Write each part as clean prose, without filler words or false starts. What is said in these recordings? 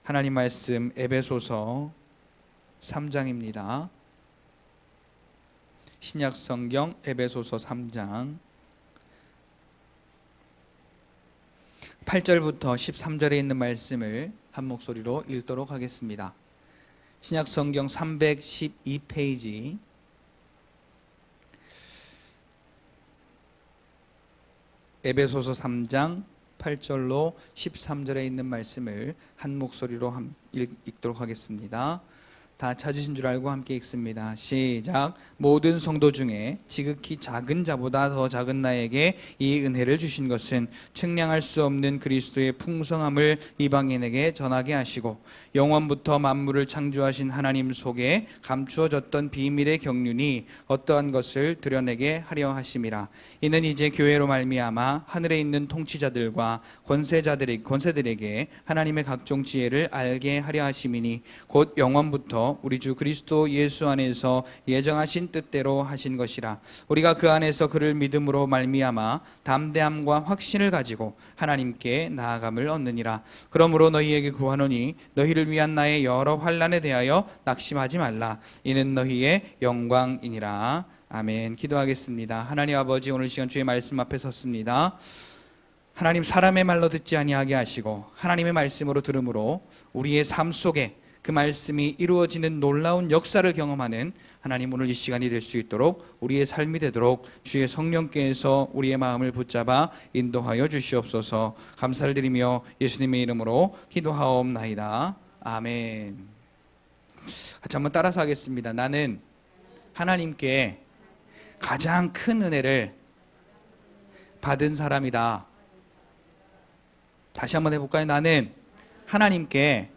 하나님 말씀 에베소서 3장입니다. 신약 성경 에베소서 3장 8절부터 13절에 있는 말씀을 한 목소리로 읽도록 하겠습니다. 신약 성경 312페이지 에베소서 3장 8절로 13절에 있는 말씀을 한 목소리로 읽도록 하겠습니다. 다 찾으신 줄 알고 함께 읽습니다. 시작. 모든 성도 중에 지극히 작은 자보다 더 작은 나에게 이 은혜를 주신 것은 측량할 수 없는 그리스도의 풍성함을 이방인에게 전하게 하시고 영원부터 만물을 창조하신 하나님 속에 감추어졌던 비밀의 경륜이 어떠한 것을 드러내게 하려 하심이라. 이는 이제 교회로 말미암아 하늘에 있는 통치자들과 권세들에게 하나님의 각종 지혜를 알게 하려 하심이니 곧 영원부터 우리 주 그리스도 예수 안에서 예정하신 뜻대로 하신 것이라. 우리가 그 안에서 그를 믿음으로 말미암아 담대함과 확신을 가지고 하나님께 나아감을 얻느니라. 그러므로 너희에게 구하노니 너희를 위한 나의 여러 환난에 대하여 낙심하지 말라. 이는 너희의 영광이니라. 아멘. 기도하겠습니다. 하나님 아버지, 오늘 시간 주의 말씀 앞에 섰습니다. 하나님, 사람의 말로 듣지 아니하게 하시고 하나님의 말씀으로 들음으로 우리의 삶 속에 그 말씀이 이루어지는 놀라운 역사를 경험하는 하나님, 오늘 이 시간이 될 수 있도록 우리의 삶이 되도록 주의 성령께서 우리의 마음을 붙잡아 인도하여 주시옵소서. 감사를 드리며 예수님의 이름으로 기도하옵나이다. 아멘. 같이 한번 따라서 하겠습니다. 나는 하나님께 가장 큰 은혜를 받은 사람이다. 다시 한번 해볼까요? 나는 하나님께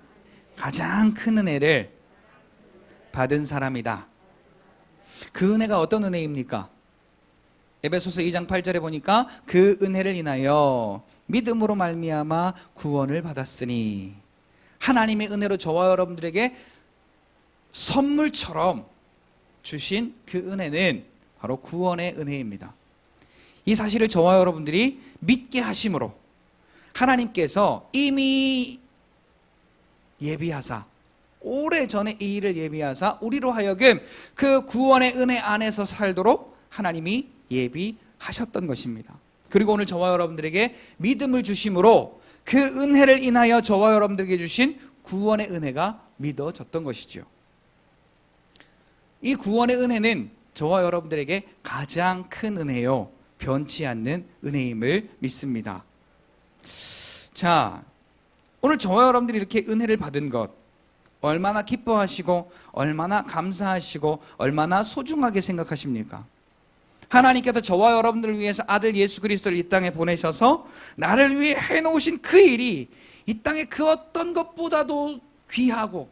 가장 큰 은혜를 받은 사람이다. 그 은혜가 어떤 은혜입니까? 에베소서 2장 8절에 보니까 그 은혜를 인하여 믿음으로 말미암아 구원을 받았으니, 하나님의 은혜로 저와 여러분들에게 선물처럼 주신 그 은혜는 바로 구원의 은혜입니다. 이 사실을 저와 여러분들이 믿게 하심으로 하나님께서 이미 예비하사, 오래전에 이 일을 예비하사 우리로 하여금 그 구원의 은혜 안에서 살도록 하나님이 예비하셨던 것입니다. 그리고 오늘 저와 여러분들에게 믿음을 주심으로 그 은혜를 인하여 저와 여러분들에게 주신 구원의 은혜가 믿어졌던 것이죠. 이 구원의 은혜는 저와 여러분들에게 가장 큰 은혜요, 변치 않는 은혜임을 믿습니다. 자, 오늘 저와 여러분들이 이렇게 은혜를 받은 것, 얼마나 기뻐하시고 얼마나 감사하시고 얼마나 소중하게 생각하십니까? 하나님께서 저와 여러분들을 위해서 아들 예수 그리스도를 이 땅에 보내셔서 나를 위해 해놓으신 그 일이 이 땅의 그 어떤 것보다도 귀하고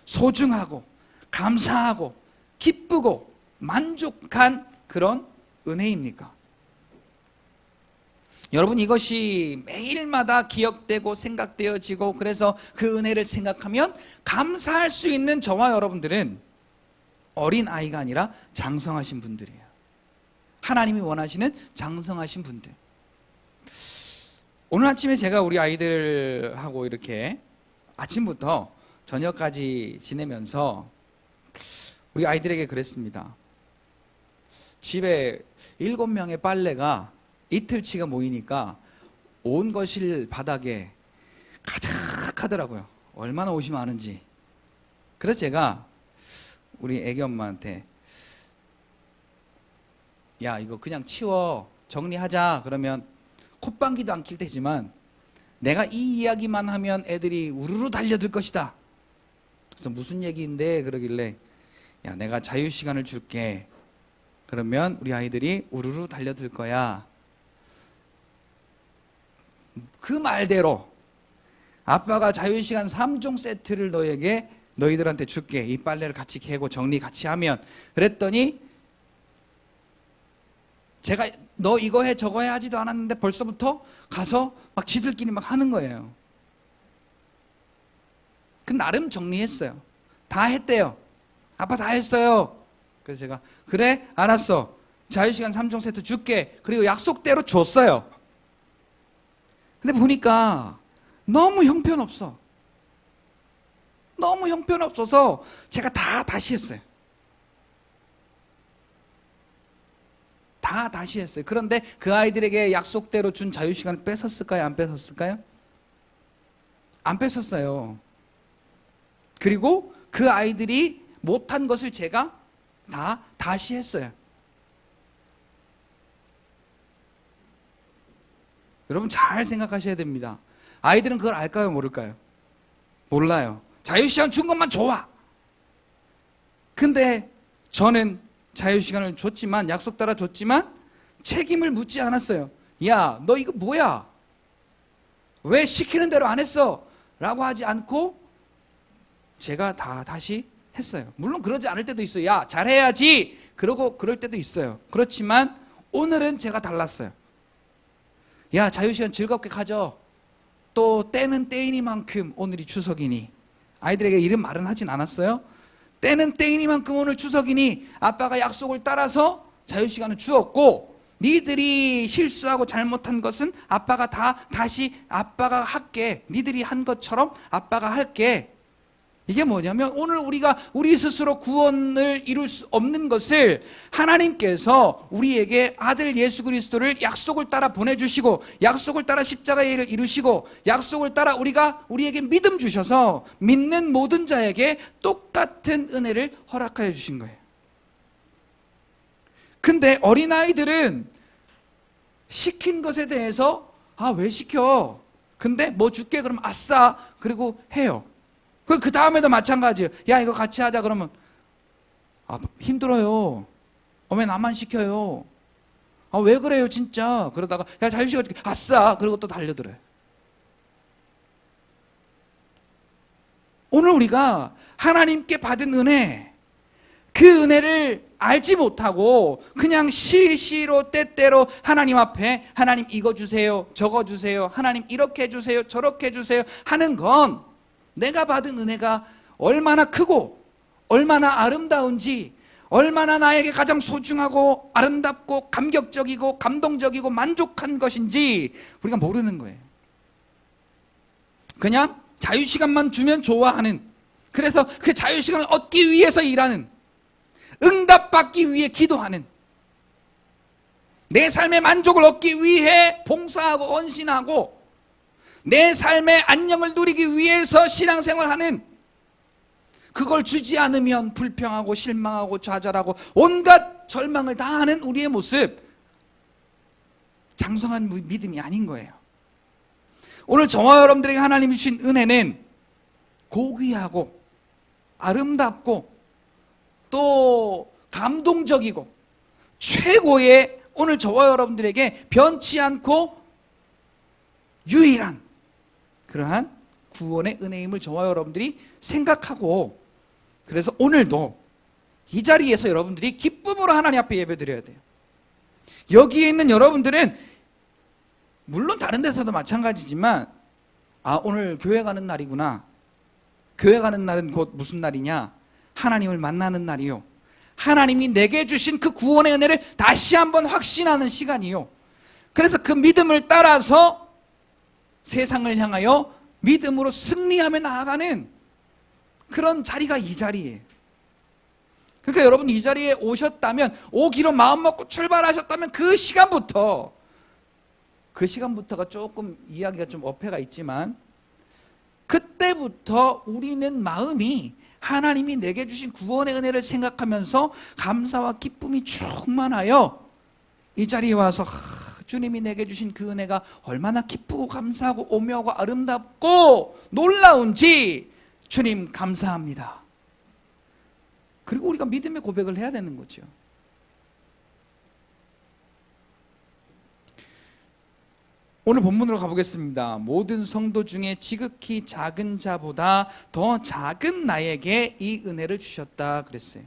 소중하고 감사하고 기쁘고 만족한 그런 은혜입니까? 여러분, 이것이 매일마다 기억되고 생각되어지고, 그래서 그 은혜를 생각하면 감사할 수 있는 저와 여러분들은 어린 아이가 아니라 장성하신 분들이에요. 하나님이 원하시는 장성하신 분들. 오늘 아침에 제가 우리 아이들하고 이렇게 아침부터 저녁까지 지내면서 우리 아이들에게 그랬습니다. 집에 7명의 빨래가 이틀치가 모이니까 온 거실 바닥에 가득하더라고요. 얼마나 옷이 많은지. 그래서 제가 우리 애기 엄마한테, 야, 이거 그냥 치워, 정리하자. 그러면 콧방귀도 안 낄 테지만 내가 이 이야기만 하면 애들이 우르르 달려들 것이다. 그래서 무슨 얘기인데? 그러길래, 야, 내가 자유시간을 줄게. 그러면 우리 아이들이 우르르 달려들 거야. 그 말대로 아빠가 자유시간 3종 세트를 너희들한테 줄게. 이 빨래를 같이 개고 정리 같이 하면. 그랬더니 제가 너 이거 해 저거 해 하지도 않았는데 벌써부터 가서 막 지들끼리 막 하는 거예요. 그 나름 정리했어요. 다 했대요. 아빠 다 했어요. 그래서 제가 그래 알았어, 자유시간 3종 세트 줄게. 그리고 약속대로 줬어요. 근데 보니까 너무 형편없어. 너무 형편없어서 제가 다시 했어요. 다시 했어요. 그런데 그 아이들에게 약속대로 준 자유시간을 뺏었을까요? 안 뺏었을까요? 안 뺏었어요. 그리고 그 아이들이 못한 것을 제가 다시 했어요. 여러분 잘 생각하셔야 됩니다. 아이들은 그걸 알까요? 모를까요? 몰라요. 자유시간 준 것만 좋아. 근데 저는 자유시간을 줬지만, 약속 따라 줬지만 책임을 묻지 않았어요. 야, 너 이거 뭐야? 왜 시키는 대로 안 했어? 라고 하지 않고 제가 다시 했어요. 물론 그러지 않을 때도 있어요. 야, 잘해야지. 그러고 그럴 때도 있어요. 그렇지만 오늘은 제가 달랐어요. 야, 자유시간 즐겁게 가져. 또 때는 때이니만큼 오늘이 추석이니. 아이들에게 이런 말은 하진 않았어요. 때는 때이니만큼 오늘 추석이니 아빠가 약속을 따라서 자유시간을 주었고, 니들이 실수하고 잘못한 것은 아빠가 다시 아빠가 할게. 니들이 한 것처럼 아빠가 할게. 이게 뭐냐면, 오늘 우리가 우리 스스로 구원을 이룰 수 없는 것을 하나님께서 우리에게 아들 예수 그리스도를 약속을 따라 보내주시고, 약속을 따라 십자가의 일을 이루시고, 약속을 따라 우리에게 믿음 주셔서 믿는 모든 자에게 똑같은 은혜를 허락하여 주신 거예요. 근데 어린아이들은 시킨 것에 대해서 왜 시켜? 근데 뭐 줄게 그러면 아싸 그리고 해요. 그 다음에도 마찬가지예요. 야, 이거 같이 하자 그러면 힘들어요. 왜 나만 시켜요? 왜 그래요 진짜? 그러다가 야, 자유시간 아싸 그리고 또 달려들어요. 오늘 우리가 하나님께 받은 은혜, 그 은혜를 알지 못하고 그냥 시시로 때때로 하나님 앞에 하나님 이거 주세요, 저거 주세요, 하나님 이렇게 해주세요, 저렇게 해주세요 하는 건, 내가 받은 은혜가 얼마나 크고 얼마나 아름다운지, 얼마나 나에게 가장 소중하고 아름답고 감격적이고 감동적이고 만족한 것인지 우리가 모르는 거예요. 그냥 자유시간만 주면 좋아하는, 그래서 그 자유시간을 얻기 위해서 일하는, 응답받기 위해 기도하는, 내 삶의 만족을 얻기 위해 봉사하고 헌신하고, 내 삶의 안녕을 누리기 위해서 신앙생활하는, 그걸 주지 않으면 불평하고 실망하고 좌절하고 온갖 절망을 다 하는 우리의 모습, 장성한 믿음이 아닌 거예요. 오늘 저와 여러분들에게 하나님이 주신 은혜는 고귀하고 아름답고 또 감동적이고 최고의, 오늘 저와 여러분들에게 변치 않고 유일한 그러한 구원의 은혜임을 저와 여러분들이 생각하고, 그래서 오늘도 이 자리에서 여러분들이 기쁨으로 하나님 앞에 예배드려야 돼요. 여기에 있는 여러분들은 물론 다른 데서도 마찬가지지만, 오늘 교회 가는 날이구나. 교회 가는 날은 곧 무슨 날이냐? 하나님을 만나는 날이요, 하나님이 내게 주신 그 구원의 은혜를 다시 한번 확신하는 시간이요. 그래서 그 믿음을 따라서 세상을 향하여 믿음으로 승리하며 나아가는 그런 자리가 이 자리예요. 그러니까 여러분 이 자리에 오셨다면, 오기로 마음먹고 출발하셨다면 그 시간부터가 조금 이야기가 좀 어폐가 있지만, 그때부터 우리는 마음이 하나님이 내게 주신 구원의 은혜를 생각하면서 감사와 기쁨이 충만하여 이 자리에 와서 주님이 내게 주신 그 은혜가 얼마나 기쁘고 감사하고 오묘하고 아름답고 놀라운지 주님 감사합니다. 그리고 우리가 믿음의 고백을 해야 되는 거죠. 오늘 본문으로 가보겠습니다. 모든 성도 중에 지극히 작은 자보다 더 작은 나에게 이 은혜를 주셨다 그랬어요.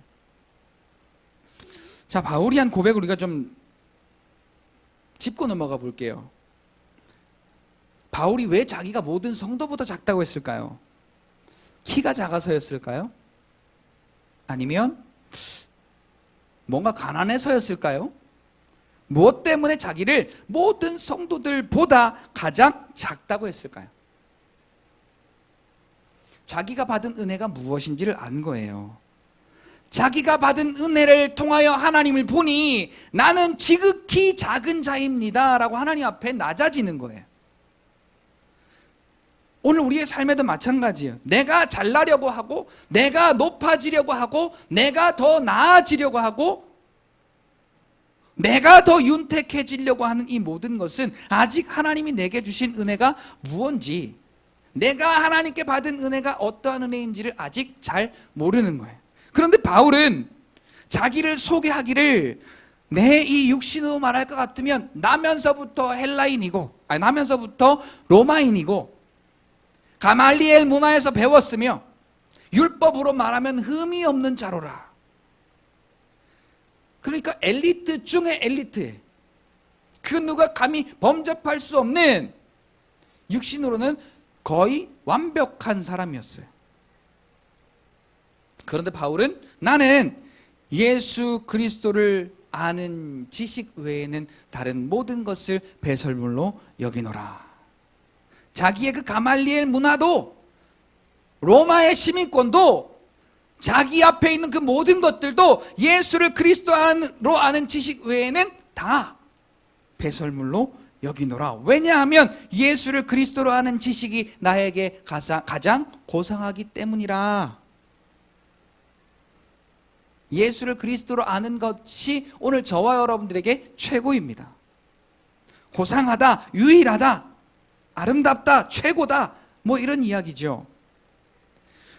자, 바울이 한 고백을 우리가 좀 짚고 넘어가 볼게요. 바울이 왜 자기가 모든 성도보다 작다고 했을까요? 키가 작아서였을까요? 아니면 뭔가 가난해서였을까요? 무엇 때문에 자기를 모든 성도들보다 가장 작다고 했을까요? 자기가 받은 은혜가 무엇인지를 안 거예요. 자기가 받은 은혜를 통하여 하나님을 보니 나는 지극히 작은 자입니다 라고 하나님 앞에 낮아지는 거예요. 오늘 우리의 삶에도 마찬가지예요. 내가 잘나려고 하고, 내가 높아지려고 하고, 내가 더 나아지려고 하고, 내가 더 윤택해지려고 하는 이 모든 것은 아직 하나님이 내게 주신 은혜가 무엇인지, 내가 하나님께 받은 은혜가 어떠한 은혜인지를 아직 잘 모르는 거예요. 그런데 바울은 자기를 소개하기를 내 이 육신으로 말할 것 같으면 나면서부터 헬라인이고, 나면서부터 로마인이고, 가말리엘 문화에서 배웠으며 율법으로 말하면 흠이 없는 자로라. 그러니까 엘리트 중에 엘리트에, 그 누가 감히 범접할 수 없는, 육신으로는 거의 완벽한 사람이었어요. 그런데 바울은 나는 예수 그리스도를 아는 지식 외에는 다른 모든 것을 배설물로 여기노라. 자기의 그 가말리엘 문화도, 로마의 시민권도, 자기 앞에 있는 그 모든 것들도 예수를 그리스도로 아는 지식 외에는 다 배설물로 여기노라. 왜냐하면 예수를 그리스도로 아는 지식이 나에게 가장 고상하기 때문이라. 예수를 그리스도로 아는 것이 오늘 저와 여러분들에게 최고입니다. 고상하다, 유일하다, 아름답다, 최고다, 뭐 이런 이야기죠.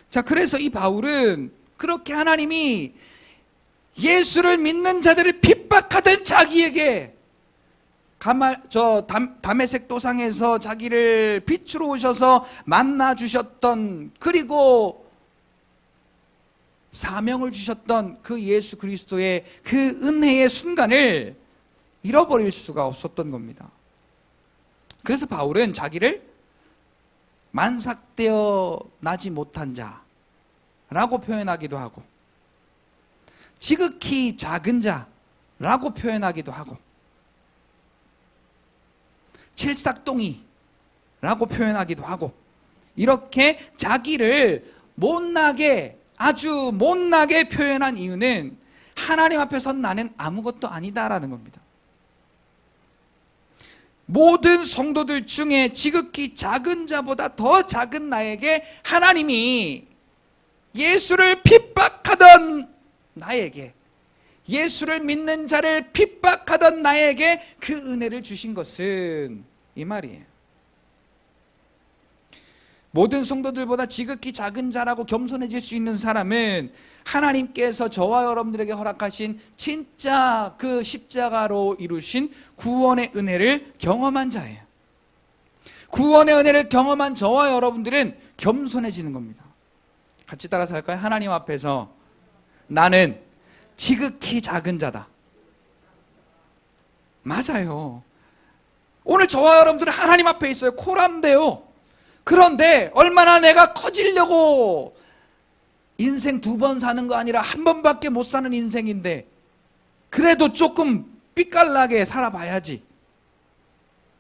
자, 그래서 이 바울은 그렇게 하나님이 예수를 믿는 자들을 핍박하던 자기에게 다메섹 도상에서 자기를 빛으로 오셔서 만나 주셨던, 그리고 사명을 주셨던 그 예수 그리스도의 그 은혜의 순간을 잃어버릴 수가 없었던 겁니다. 그래서 바울은 자기를 만삭되어 나지 못한 자라고 표현하기도 하고, 지극히 작은 자라고 표현하기도 하고, 칠삭동이라고 표현하기도 하고, 이렇게 자기를 못나게, 아주 못나게 표현한 이유는 하나님 앞에선 나는 아무것도 아니다라는 겁니다. 모든 성도들 중에 지극히 작은 자보다 더 작은 나에게 하나님이 예수를 핍박하던 나에게, 예수를 믿는 자를 핍박하던 나에게 그 은혜를 주신 것은 이 말이에요. 모든 성도들보다 지극히 작은 자라고 겸손해질 수 있는 사람은 하나님께서 저와 여러분들에게 허락하신 진짜 그 십자가로 이루신 구원의 은혜를 경험한 자예요. 구원의 은혜를 경험한 저와 여러분들은 겸손해지는 겁니다. 같이 따라서 할까요? 하나님 앞에서 나는 지극히 작은 자다. 맞아요. 오늘 저와 여러분들은 하나님 앞에 있어요. 코람데요. 그런데 얼마나 내가 커지려고, 인생 2번 사는 거 아니라 1번밖에 못 사는 인생인데 그래도 조금 삐깔나게 살아봐야지.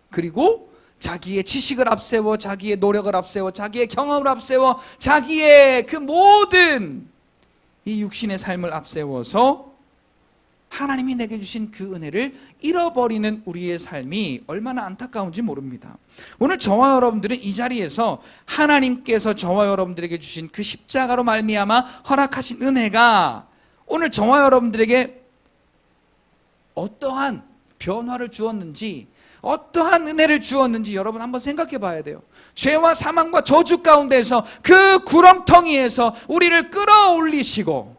그리고 자기의 지식을 앞세워, 자기의 노력을 앞세워, 자기의 경험을 앞세워, 자기의 그 모든 이 육신의 삶을 앞세워서 하나님이 내게 주신 그 은혜를 잃어버리는 우리의 삶이 얼마나 안타까운지 모릅니다. 오늘 저와 여러분들은 이 자리에서 하나님께서 저와 여러분들에게 주신 그 십자가로 말미암아 허락하신 은혜가 오늘 저와 여러분들에게 어떠한 변화를 주었는지, 어떠한 은혜를 주었는지 여러분 한번 생각해 봐야 돼요. 죄와 사망과 저주 가운데서 그 구렁텅이에서 우리를 끌어올리시고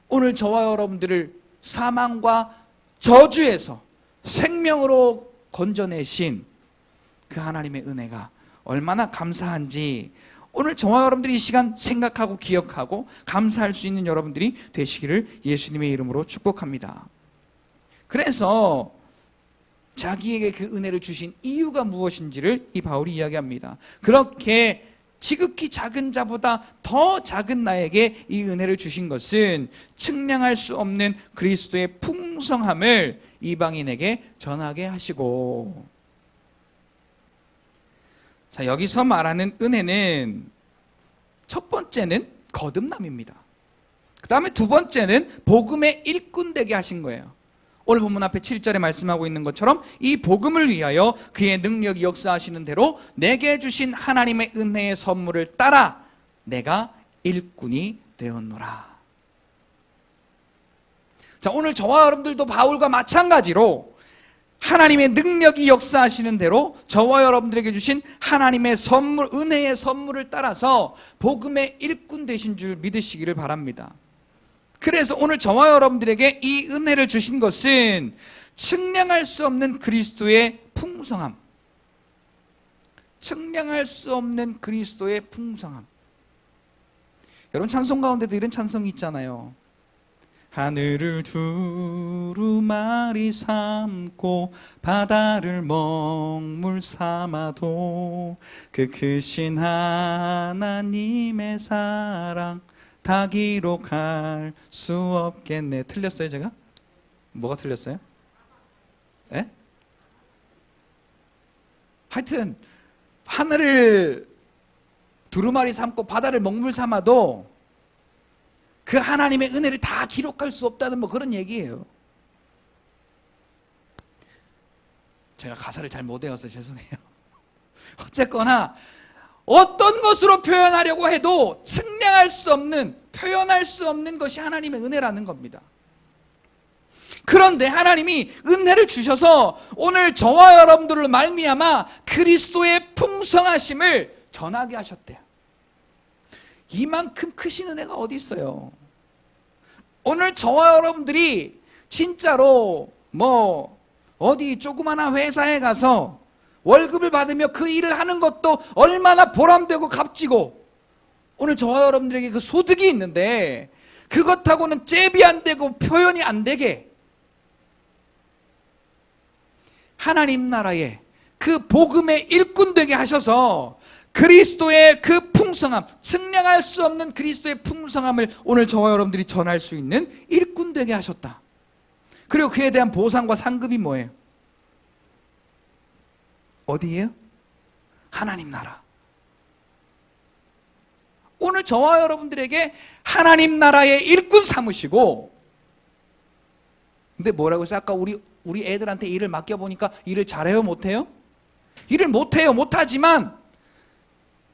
오늘 저와 여러분들을 사망과 저주에서 생명으로 건져내신 그 하나님의 은혜가 얼마나 감사한지 오늘 저와 여러분들이 이 시간 생각하고 기억하고 감사할 수 있는 여러분들이 되시기를 예수님의 이름으로 축복합니다. 그래서 자기에게 그 은혜를 주신 이유가 무엇인지를 이 바울이 이야기합니다. 그렇게 지극히 작은 자보다 더 작은 나에게 이 은혜를 주신 것은 측량할 수 없는 그리스도의 풍성함을 이방인에게 전하게 하시고, 자, 여기서 말하는 은혜는 첫 번째는 거듭남입니다. 그 다음에 두 번째는 복음의 일꾼 되게 하신 거예요. 오늘 본문 앞에 7절에 말씀하고 있는 것처럼 이 복음을 위하여 그의 능력이 역사하시는 대로 내게 주신 하나님의 은혜의 선물을 따라 내가 일꾼이 되었노라. 자, 오늘 저와 여러분들도 바울과 마찬가지로 하나님의 능력이 역사하시는 대로 저와 여러분들에게 주신 하나님의 선물, 은혜의 선물을 따라서 복음의 일꾼 되신 줄 믿으시기를 바랍니다. 그래서 오늘 저와 여러분들에게 이 은혜를 주신 것은 측량할 수 없는 그리스도의 풍성함, 측량할 수 없는 그리스도의 풍성함. 여러분 찬송 가운데도 이런 찬송이 있잖아요. 하늘을 두루마리 삼고 바다를 먹물 삼아도 그 크신 하나님의 사랑 다 기록할 수 없겠네. 틀렸어요 제가? 뭐가 틀렸어요? 예? 하여튼 하늘을 두루마리 삼고 바다를 먹물 삼아도 그 하나님의 은혜를 다 기록할 수 없다는 뭐 그런 얘기예요. 제가 가사를 잘 못 외워서 죄송해요. 어쨌거나 어떤 것으로 표현하려고 해도 측량할 수 없는, 표현할 수 없는 것이 하나님의 은혜라는 겁니다. 그런데 하나님이 은혜를 주셔서 오늘 저와 여러분들을 말미암아 그리스도의 풍성하심을 전하게 하셨대요. 이만큼 크신 은혜가 어디 있어요? 오늘 저와 여러분들이 진짜로 뭐 어디 조그마한 회사에 가서 월급을 받으며 그 일을 하는 것도 얼마나 보람되고 값지고, 오늘 저와 여러분들에게 그 소득이 있는데 그것하고는 잽이 안 되고 표현이 안 되게 하나님 나라의 그 복음의 일꾼 되게 하셔서 그리스도의 그 풍성함, 측량할 수 없는 그리스도의 풍성함을 오늘 저와 여러분들이 전할 수 있는 일꾼 되게 하셨다. 그리고 그에 대한 보상과 상급이 뭐예요? 어디예요? 하나님 나라. 오늘 저와 여러분들에게 하나님 나라의 일꾼 삼으시고, 근데 뭐라고 했어요? 아까 우리 애들한테 일을 맡겨보니까 일을 잘해요? 못해요? 일을 못해요. 못하지만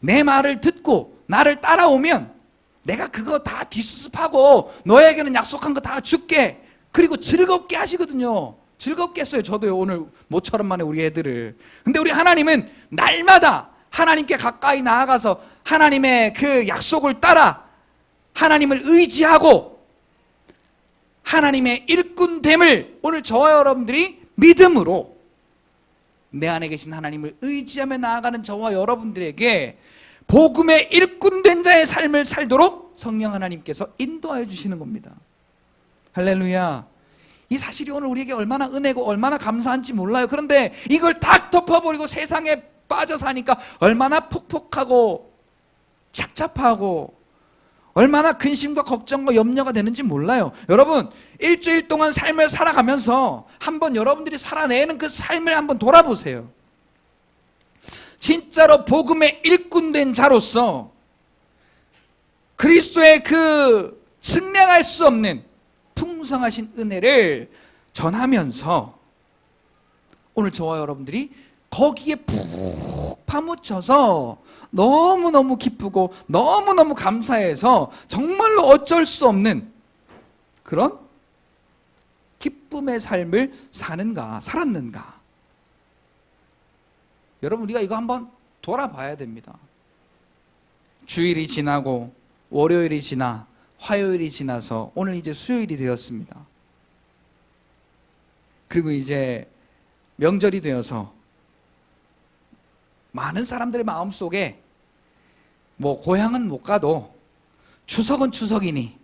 내 말을 듣고 나를 따라오면 내가 그거 다 뒷수습하고 너에게는 약속한 거 다 줄게. 그리고 즐겁게 하시거든요. 즐겁게 했어요. 저도요. 오늘 모처럼 만에 우리 애들을. 근데 우리 하나님은 날마다 하나님께 가까이 나아가서 하나님의 그 약속을 따라 하나님을 의지하고 하나님의 일꾼됨을 오늘 저와 여러분들이 믿음으로 내 안에 계신 하나님을 의지하며 나아가는 저와 여러분들에게 복음의 일꾼된 자의 삶을 살도록 성령 하나님께서 인도하여 주시는 겁니다. 할렐루야. 이 사실이 오늘 우리에게 얼마나 은혜고 얼마나 감사한지 몰라요. 그런데 이걸 딱 덮어버리고 세상에 빠져 사니까 얼마나 폭폭하고 착잡하고 얼마나 근심과 걱정과 염려가 되는지 몰라요. 여러분, 일주일 동안 삶을 살아가면서 한번 여러분들이 살아내는 그 삶을 한번 돌아보세요. 진짜로 복음의 일꾼된 자로서 그리스도의 그 측량할 수 없는 풍성하신 은혜를 전하면서 오늘 저와 여러분들이 거기에 푹 파묻혀서 너무너무 기쁘고 너무너무 감사해서 정말로 어쩔 수 없는 그런 기쁨의 삶을 살았는가? 여러분, 우리가 이거 한번 돌아봐야 됩니다. 주일이 지나고 월요일이 지나 화요일이 지나서 오늘 이제 수요일이 되었습니다. 그리고 이제 명절이 되어서 많은 사람들의 마음속에 뭐 고향은 못 가도 추석은 추석이니,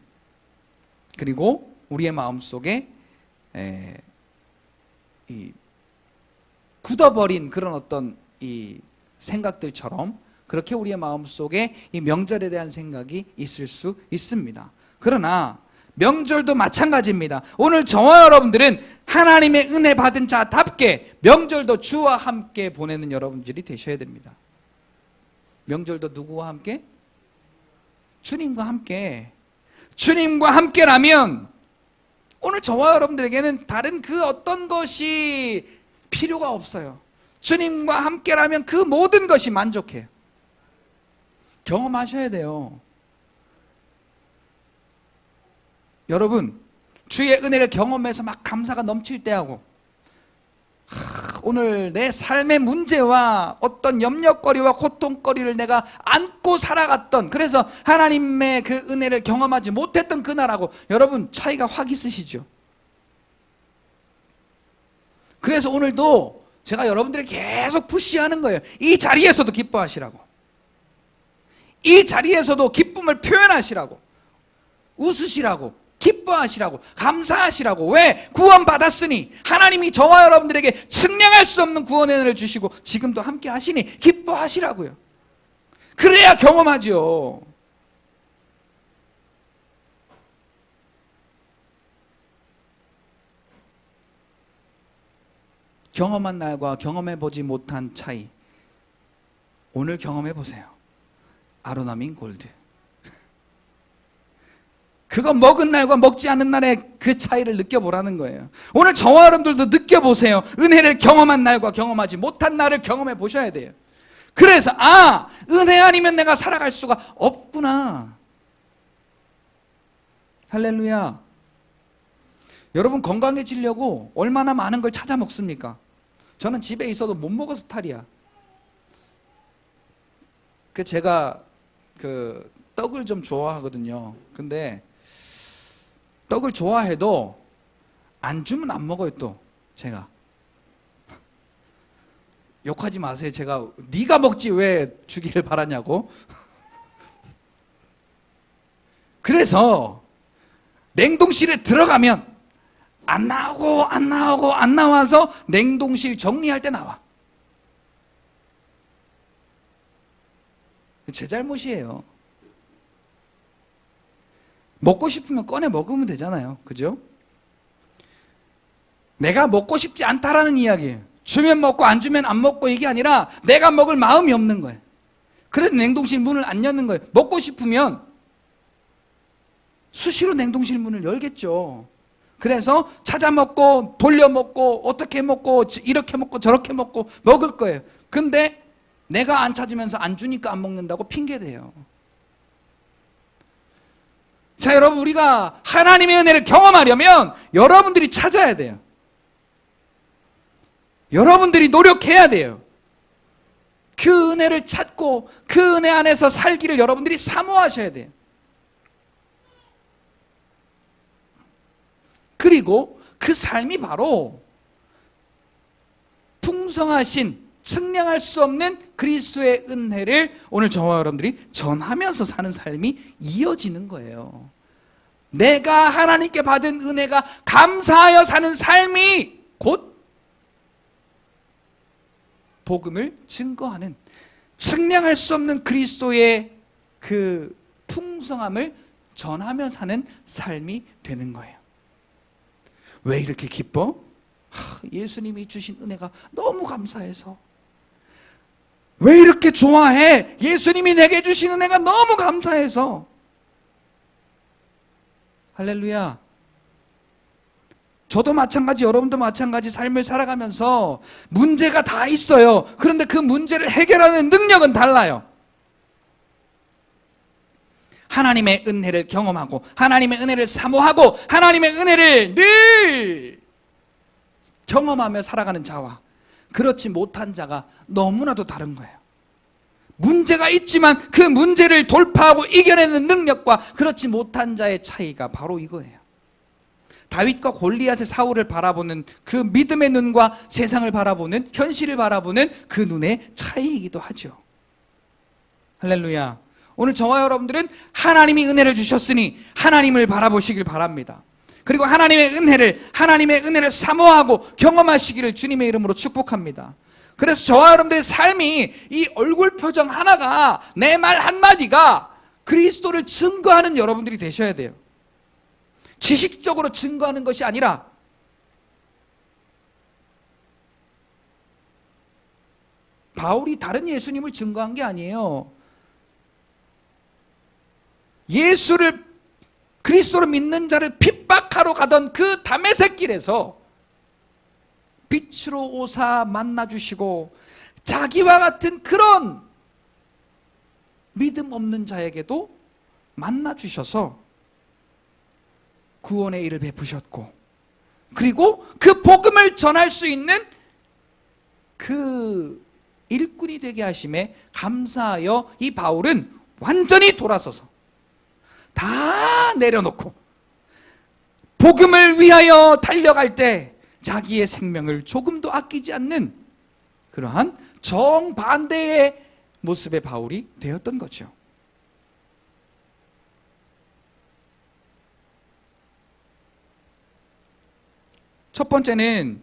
그리고 우리의 마음속에 이 굳어버린 그런 어떤 이 생각들처럼 그렇게 우리의 마음속에 이 명절에 대한 생각이 있을 수 있습니다. 그러나 명절도 마찬가지입니다. 오늘 저와 여러분들은 하나님의 은혜 받은 자답게 명절도 주와 함께 보내는 여러분들이 되셔야 됩니다. 명절도 누구와 함께? 주님과 함께, 주님과 함께라면 오늘 저와 여러분들에게는 다른 그 어떤 것이 필요가 없어요. 주님과 함께라면 그 모든 것이 만족해요. 경험하셔야 돼요. 여러분, 주의 은혜를 경험해서 막 감사가 넘칠 때하고, 오늘 내 삶의 문제와 어떤 염려거리와 고통거리를 내가 안고 살아갔던, 그래서 하나님의 그 은혜를 경험하지 못했던 그날하고 여러분 차이가 확 있으시죠? 그래서 오늘도 제가 여러분들에게 계속 푸시하는 거예요. 이 자리에서도 기뻐하시라고, 이 자리에서도 기쁨을 표현하시라고, 웃으시라고, 기뻐하시라고, 감사하시라고. 왜? 구원받았으니, 하나님이 저와 여러분들에게 측량할 수 없는 구원의 은혜를 주시고 지금도 함께 하시니 기뻐하시라고요. 그래야 경험하죠. 경험한 날과 경험해보지 못한 차이, 오늘 경험해보세요. 아로나민 골드. 그거 먹은 날과 먹지 않은 날의 그 차이를 느껴보라는 거예요. 오늘 저와 여러분들도 느껴보세요. 은혜를 경험한 날과 경험하지 못한 날을 경험해 보셔야 돼요. 그래서 은혜 아니면 내가 살아갈 수가 없구나. 할렐루야. 여러분, 건강해지려고 얼마나 많은 걸 찾아 먹습니까? 저는 집에 있어도 못 먹어서 탈이야. 제가 떡을 좀 좋아하거든요. 근데 떡을 좋아해도 안 주면 안 먹어요. 또 제가 욕하지 마세요. 제가 네가 먹지 왜 주기를 바라냐고. 그래서 냉동실에 들어가면 안 나와서 냉동실 정리할 때 나와. 제 잘못이에요. 먹고 싶으면 꺼내 먹으면 되잖아요. 그죠? 내가 먹고 싶지 않다라는 이야기예요. 주면 먹고 안 주면 안 먹고, 이게 아니라 내가 먹을 마음이 없는 거예요. 그래서 냉동실 문을 안 여는 거예요. 먹고 싶으면 수시로 냉동실 문을 열겠죠. 그래서 찾아 먹고 돌려 먹고 어떻게 먹고 이렇게 먹고 저렇게 먹고 먹을 거예요. 근데 내가 안 찾으면서 안 주니까 안 먹는다고 핑계대요. 자, 여러분, 우리가 하나님의 은혜를 경험하려면 여러분들이 찾아야 돼요. 여러분들이 노력해야 돼요. 그 은혜를 찾고 그 은혜 안에서 살기를 여러분들이 사모하셔야 돼요. 그리고 그 삶이 바로 풍성하신, 측량할 수 없는 그리스도의 은혜를 오늘 저와 여러분들이 전하면서 사는 삶이 이어지는 거예요. 내가 하나님께 받은 은혜가 감사하여 사는 삶이 곧 복음을 증거하는, 측량할 수 없는 그리스도의 그 풍성함을 전하며 사는 삶이 되는 거예요. 왜 이렇게 기뻐? 예수님이 주신 은혜가 너무 감사해서. 왜 이렇게 좋아해? 예수님이 내게 주신 은혜가 너무 감사해서. 할렐루야. 저도 마찬가지, 여러분도 마찬가지 삶을 살아가면서 문제가 다 있어요. 그런데 그 문제를 해결하는 능력은 달라요. 하나님의 은혜를 경험하고 하나님의 은혜를 사모하고 하나님의 은혜를 늘 경험하며 살아가는 자와 그렇지 못한 자가 너무나도 다른 거예요. 문제가 있지만 그 문제를 돌파하고 이겨내는 능력과 그렇지 못한 자의 차이가 바로 이거예요. 다윗과 골리앗의 사울을 바라보는 그 믿음의 눈과 세상을 바라보는, 현실을 바라보는 그 눈의 차이이기도 하죠. 할렐루야. 오늘 저와 여러분들은 하나님이 은혜를 주셨으니 하나님을 바라보시길 바랍니다. 그리고 하나님의 은혜를 사모하고 경험하시기를 주님의 이름으로 축복합니다. 그래서 저와 여러분들의 삶이 이 얼굴 표정 하나가, 내 말 한마디가 그리스도를 증거하는 여러분들이 되셔야 돼요. 지식적으로 증거하는 것이 아니라 바울이 다른 예수님을 증거한 게 아니에요. 예수를 그리스도로 믿는 자를 핍박하러 가던 그 다메섹 길에서 빛으로 오사 만나주시고 자기와 같은 그런 믿음 없는 자에게도 만나주셔서 구원의 일을 베푸셨고, 그리고 그 복음을 전할 수 있는 그 일꾼이 되게 하심에 감사하여 이 바울은 완전히 돌아서서 다 내려놓고 복음을 위하여 달려갈 때 자기의 생명을 조금도 아끼지 않는 그러한 정반대의 모습의 바울이 되었던 거죠. 첫 번째는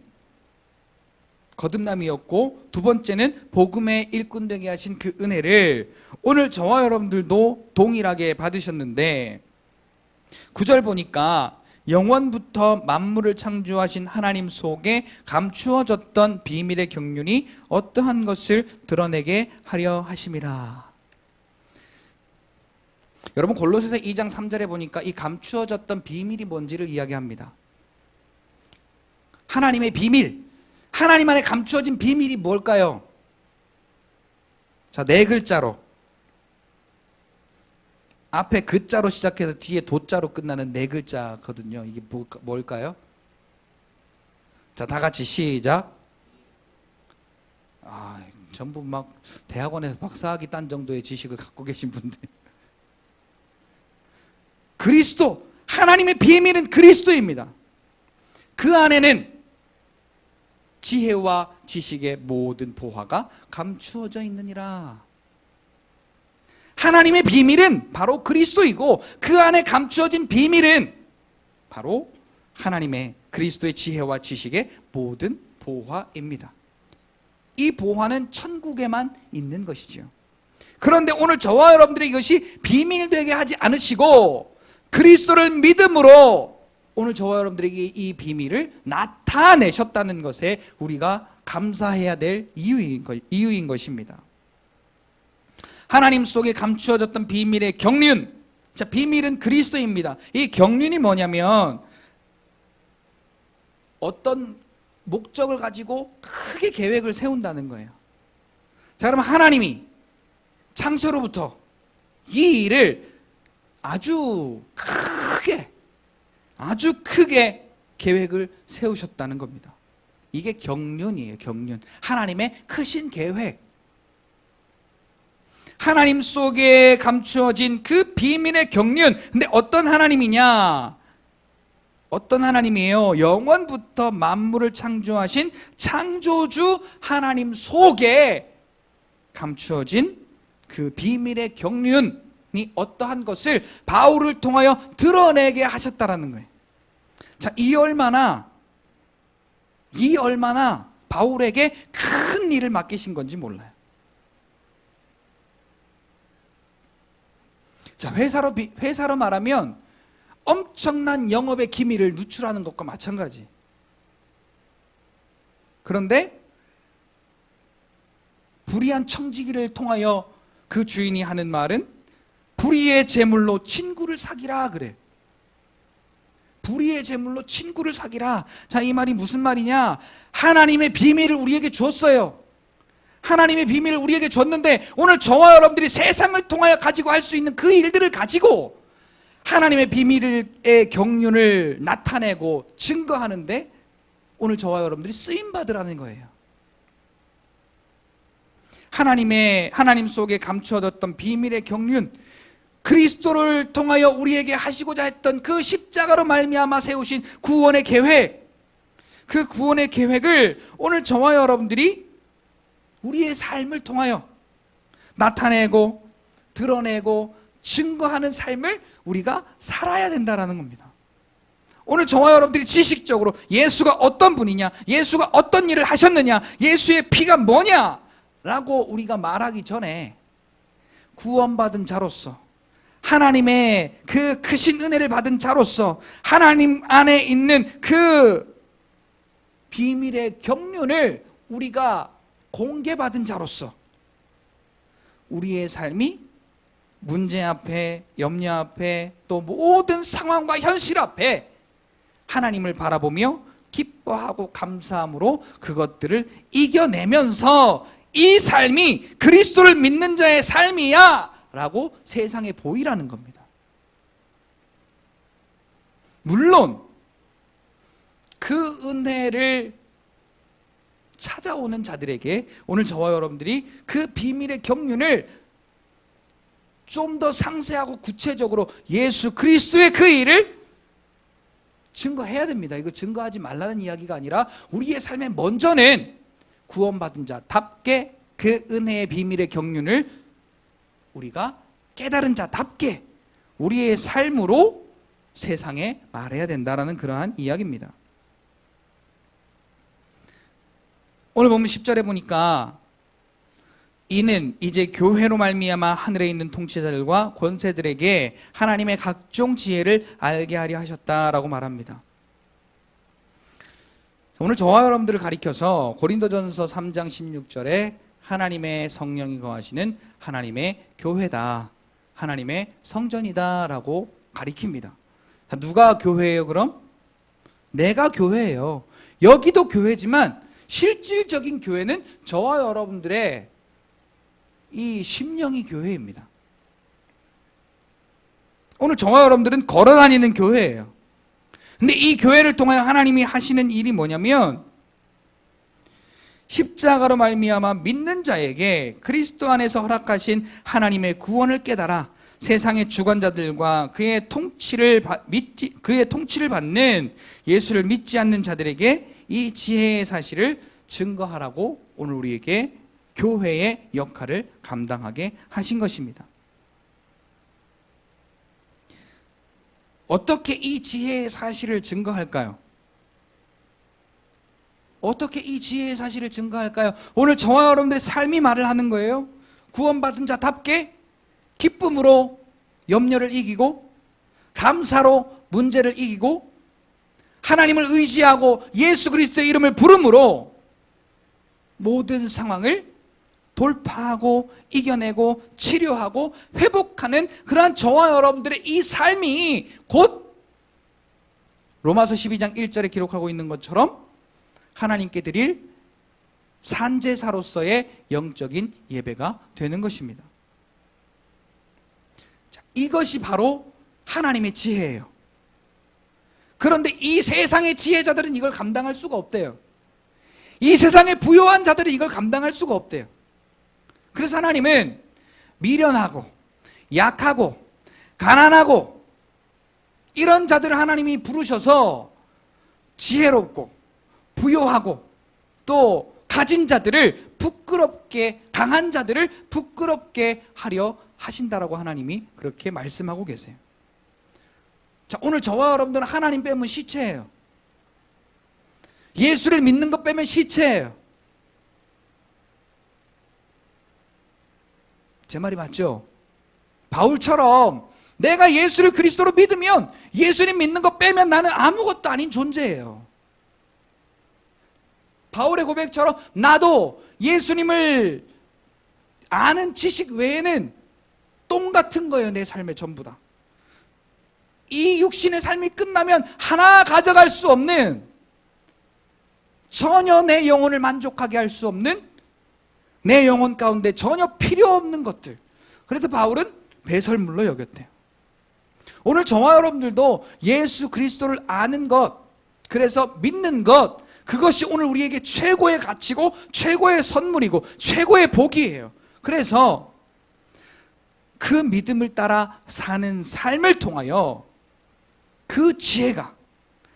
거듭남이었고, 두 번째는 복음의 일꾼 되게 하신 그 은혜를 오늘 저와 여러분들도 동일하게 받으셨는데, 9절 보니까 영원부터 만물을 창조하신 하나님 속에 감추어졌던 비밀의 경륜이 어떠한 것을 드러내게 하려 하심이라. 여러분, 골로새서 2장 3절에 보니까 이 감추어졌던 비밀이 뭔지를 이야기합니다. 하나님의 비밀, 하나님 안에 감추어진 비밀이 뭘까요? 자, 네 글자로, 앞에 그자로 시작해서 뒤에 도자로 끝나는 네 글자거든요. 이게 뭘까요? 자, 다 같이 시작. 전부 막 대학원에서 박사학위 딴 정도의 지식을 갖고 계신 분들. 그리스도, 하나님의 비밀은 그리스도입니다. 그 안에는 지혜와 지식의 모든 보화가 감추어져 있느니라. 하나님의 비밀은 바로 그리스도이고, 그 안에 감추어진 비밀은 바로 하나님의 그리스도의 지혜와 지식의 모든 보화입니다. 이 보화는 천국에만 있는 것이지요. 그런데 오늘 저와 여러분들이 이것이 비밀되게 하지 않으시고 그리스도를 믿음으로 오늘 저와 여러분들에게 이 비밀을 나타내셨다는 것에 우리가 감사해야 될 이유인 것입니다. 하나님 속에 감추어졌던 비밀의 경륜. 자, 비밀은 그리스도입니다. 이 경륜이 뭐냐면 어떤 목적을 가지고 크게 계획을 세운다는 거예요. 자, 그럼 하나님이 창세로부터 이 일을 아주 크게 계획을 세우셨다는 겁니다. 이게 경륜이에요. 경륜. 하나님의 크신 계획. 하나님 속에 감추어진 그 비밀의 경륜. 근데 어떤 하나님이냐? 어떤 하나님이에요? 영원부터 만물을 창조하신 창조주 하나님 속에 감추어진 그 비밀의 경륜이 어떠한 것을 바울을 통하여 드러내게 하셨다라는 거예요. 자, 이 얼마나 바울에게 큰 일을 맡기신 건지 몰라요. 자, 회사로 말하면 엄청난 영업의 기밀을 누출하는 것과 마찬가지. 그런데 불의한 청지기를 통하여 그 주인이 하는 말은 불의의 제물로 친구를 사기라 그래. 불의의 제물로 친구를 사기라. 자, 이 말이 무슨 말이냐? 하나님의 비밀을 우리에게 줬어요. 하나님의 비밀을 우리에게 줬는데 오늘 저와 여러분들이 세상을 통하여 가지고 할 수 있는 그 일들을 가지고 하나님의 비밀의 경륜을 나타내고 증거하는데 오늘 저와 여러분들이 쓰임받으라는 거예요. 하나님 속에 감추어졌던 비밀의 경륜, 그리스도를 통하여 우리에게 하시고자 했던 그 십자가로 말미암아 세우신 구원의 계획, 그 구원의 계획을 오늘 저와 여러분들이 우리의 삶을 통하여 나타내고 드러내고 증거하는 삶을 우리가 살아야 된다는 겁니다. 오늘 저와 여러분들이 지식적으로 예수가 어떤 분이냐, 예수가 어떤 일을 하셨느냐, 예수의 피가 뭐냐라고 우리가 말하기 전에 구원받은 자로서, 하나님의 그 크신 은혜를 받은 자로서, 하나님 안에 있는 그 비밀의 경륜을 우리가 공개받은 자로서 우리의 삶이 문제 앞에, 염려 앞에, 또 모든 상황과 현실 앞에 하나님을 바라보며 기뻐하고 감사함으로 그것들을 이겨내면서 이 삶이 그리스도를 믿는 자의 삶이야 라고 세상에 보이라는 겁니다. 물론 그 은혜를 찾아오는 자들에게 오늘 저와 여러분들이 그 비밀의 경륜을 좀 더 상세하고 구체적으로 예수 그리스도의 그 일을 증거해야 됩니다. 이거 증거하지 말라는 이야기가 아니라 우리의 삶의 먼저는 구원받은 자답게 그 은혜의 비밀의 경륜을 우리가 깨달은 자답게 우리의 삶으로 세상에 말해야 된다라는 그러한 이야기입니다. 오늘 보면 10절에 보니까 이는 이제 교회로 말미암아 하늘에 있는 통치자들과 권세들에게 하나님의 각종 지혜를 알게 하려 하셨다라고 말합니다. 오늘 저와 여러분들을 가리켜서 고린도전서 3장 16절에 하나님의 성령이 거하시는 하나님의 교회다, 하나님의 성전이다 라고 가리킵니다. 누가 교회예요 그럼? 내가 교회예요. 여기도 교회지만 실질적인 교회는 저와 여러분들의 이 심령이 교회입니다. 오늘 저와 여러분들은 걸어다니는 교회예요. 근데 이 교회를 통하여 하나님이 하시는 일이 뭐냐면 십자가로 말미암아 믿는 자에게 그리스도 안에서 허락하신 하나님의 구원을 깨달아 세상의 주관자들과 그의 통치를 받는 예수를 믿지 않는 자들에게 이 지혜의 사실을 증거하라고 오늘 우리에게 교회의 역할을 감당하게 하신 것입니다. 어떻게 이 지혜의 사실을 증거할까요? 어떻게 이 지혜의 사실을 증거할까요? 오늘 저와 여러분들의 삶이 말을 하는 거예요. 구원받은 자답게 기쁨으로 염려를 이기고 감사로 문제를 이기고 하나님을 의지하고 예수 그리스도의 이름을 부름으로 모든 상황을 돌파하고 이겨내고 치료하고 회복하는 그러한 저와 여러분들의 이 삶이 곧 로마서 12장 1절에 기록하고 있는 것처럼 하나님께 드릴 산제사로서의 영적인 예배가 되는 것입니다. 자, 이것이 바로 하나님의 지혜예요. 그런데 이 세상의 지혜자들은 이걸 감당할 수가 없대요. 이 세상의 부요한 자들은 이걸 감당할 수가 없대요. 그래서 하나님은 미련하고 약하고 가난하고 이런 자들을 하나님이 부르셔서 지혜롭고 부요하고 또 가진 자들을 부끄럽게, 강한 자들을 부끄럽게 하려 하신다라고 하나님이 그렇게 말씀하고 계세요. 자, 오늘 저와 여러분들은 하나님 빼면 시체예요. 예수를 믿는 것 빼면 시체예요. 제 말이 맞죠? 바울처럼 내가 예수를 그리스도로 믿으면 예수님 믿는 거 빼면 나는 아무것도 아닌 존재예요. 바울의 고백처럼 나도 예수님을 아는 지식 외에는 똥 같은 거예요. 내 삶의 전부 다. 이 육신의 삶이 끝나면 하나 가져갈 수 없는, 전혀 내 영혼을 만족하게 할 수 없는, 내 영혼 가운데 전혀 필요 없는 것들. 그래서 바울은 배설물로 여겼대요. 오늘 저와 여러분들도 예수 그리스도를 아는 것, 그래서 믿는 것, 그것이 오늘 우리에게 최고의 가치고 최고의 선물이고 최고의 복이에요. 그래서 그 믿음을 따라 사는 삶을 통하여 그 지혜가,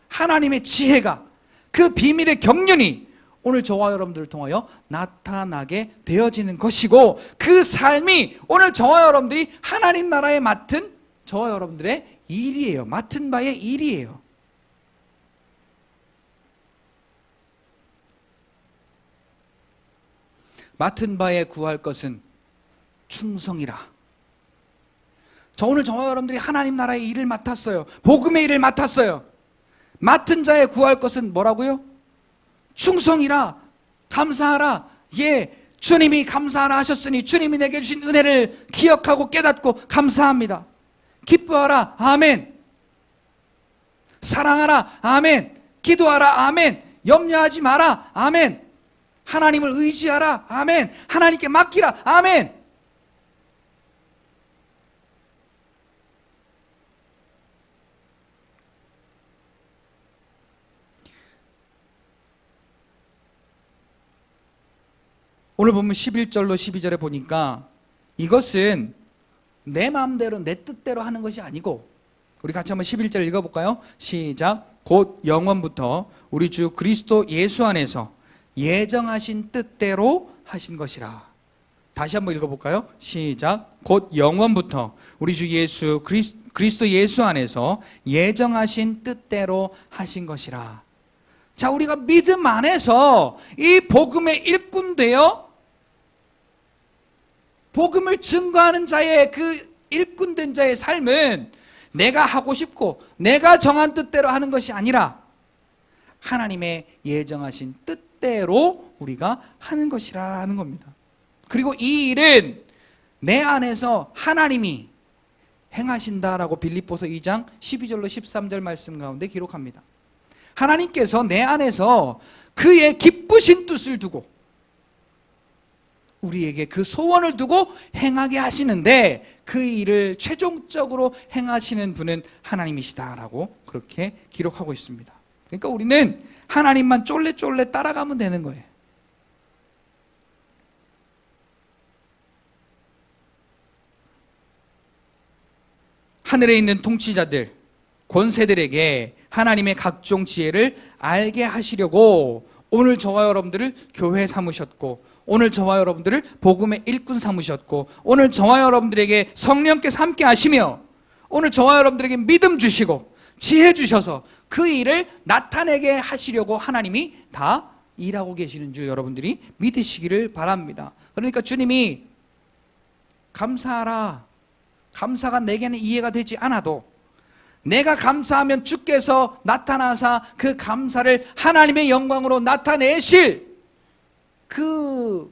하나님의 지혜가, 그 비밀의 경륜이 오늘 저와 여러분들을 통하여 나타나게 되어지는 것이고, 그 삶이 오늘 저와 여러분들이 하나님 나라에 맡은 저와 여러분들의 일이에요. 맡은 바의 일이에요. 맡은 바에 구할 것은 충성이라. 오늘 저와 여러분들이 하나님 나라의 일을 맡았어요. 복음의 일을 맡았어요. 맡은 자에 구할 것은 뭐라고요? 충성이라, 감사하라. 예, 주님이 감사하라 하셨으니 주님이 내게 주신 은혜를 기억하고 깨닫고 감사합니다. 기뻐하라. 아멘. 사랑하라. 아멘. 기도하라. 아멘. 염려하지 마라. 아멘. 하나님을 의지하라. 아멘. 하나님께 맡기라. 아멘. 오늘 보면 11절로 12절에 보니까 이것은 내 마음대로 내 뜻대로 하는 것이 아니고, 우리 같이 한번 11절 읽어볼까요? 시작. 곧 영원부터 우리 주 그리스도 예수 안에서 예정하신 뜻대로 하신 것이라. 다시 한번 읽어볼까요? 시작. 곧 영원부터 우리 주 예수 그리스도 예수 안에서 예정하신 뜻대로 하신 것이라. 자, 우리가 믿음 안에서 이 복음의 일꾼 되어 복음을 증거하는 자의 그 일꾼된 자의 삶은 내가 하고 싶고 내가 정한 뜻대로 하는 것이 아니라 하나님의 예정하신 뜻대로 우리가 하는 것이라 하는 겁니다. 그리고 이 일은 내 안에서 하나님이 행하신다라고 빌립보서 2장 12절로 13절 말씀 가운데 기록합니다. 하나님께서 내 안에서 그의 기쁘신 뜻을 두고 우리에게 그 소원을 두고 행하게 하시는데 그 일을 최종적으로 행하시는 분은 하나님이시다라고 그렇게 기록하고 있습니다. 그러니까 우리는 하나님만 쫄래쫄래 따라가면 되는 거예요. 하늘에 있는 통치자들, 권세들에게 하나님의 각종 지혜를 알게 하시려고 오늘 저와 여러분들을 교회 삼으셨고, 오늘 저와 여러분들을 복음의 일꾼 삼으셨고, 오늘 저와 여러분들에게 성령께서 함께 하시며, 오늘 저와 여러분들에게 믿음 주시고 지혜 주셔서 그 일을 나타내게 하시려고 하나님이 다 일하고 계시는 줄 여러분들이 믿으시기를 바랍니다. 그러니까 주님이 감사하라, 감사가 내게는 이해가 되지 않아도 내가 감사하면 주께서 나타나사 그 감사를 하나님의 영광으로 나타내실 그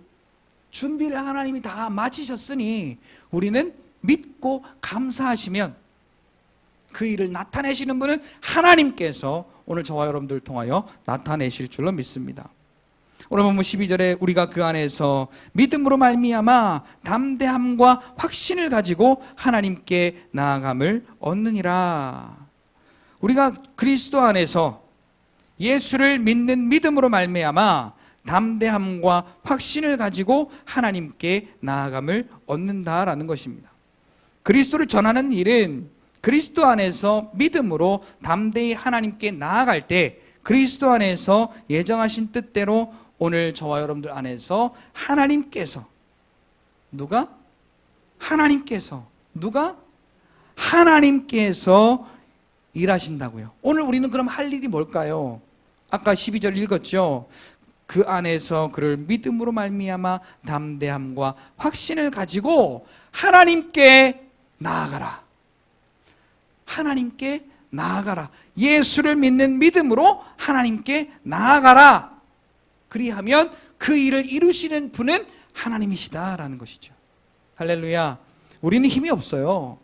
준비를 하나님이 다 마치셨으니 우리는 믿고 감사하시면 그 일을 나타내시는 분은 하나님께서 오늘 저와 여러분들을 통하여 나타내실 줄로 믿습니다. 오늘 보면 12절에 우리가 그 안에서 믿음으로 말미암아 담대함과 확신을 가지고 하나님께 나아감을 얻느니라. 우리가 그리스도 안에서 예수를 믿는 믿음으로 말미암아 담대함과 확신을 가지고 하나님께 나아감을 얻는다라는 것입니다. 그리스도를 전하는 일은 그리스도 안에서 믿음으로 담대히 하나님께 나아갈 때 그리스도 안에서 예정하신 뜻대로 오늘 저와 여러분들 안에서 하나님께서 누가? 하나님께서 일하신다고요. 오늘 우리는 그럼 할 일이 뭘까요? 아까 12절 읽었죠. 그 안에서 그를 믿음으로 말미암아 담대함과 확신을 가지고 하나님께 나아가라. 하나님께 나아가라. 예수를 믿는 믿음으로 하나님께 나아가라. 그리하면 그 일을 이루시는 분은 하나님이시다라는 것이죠. 할렐루야. 우리는 힘이 없어요.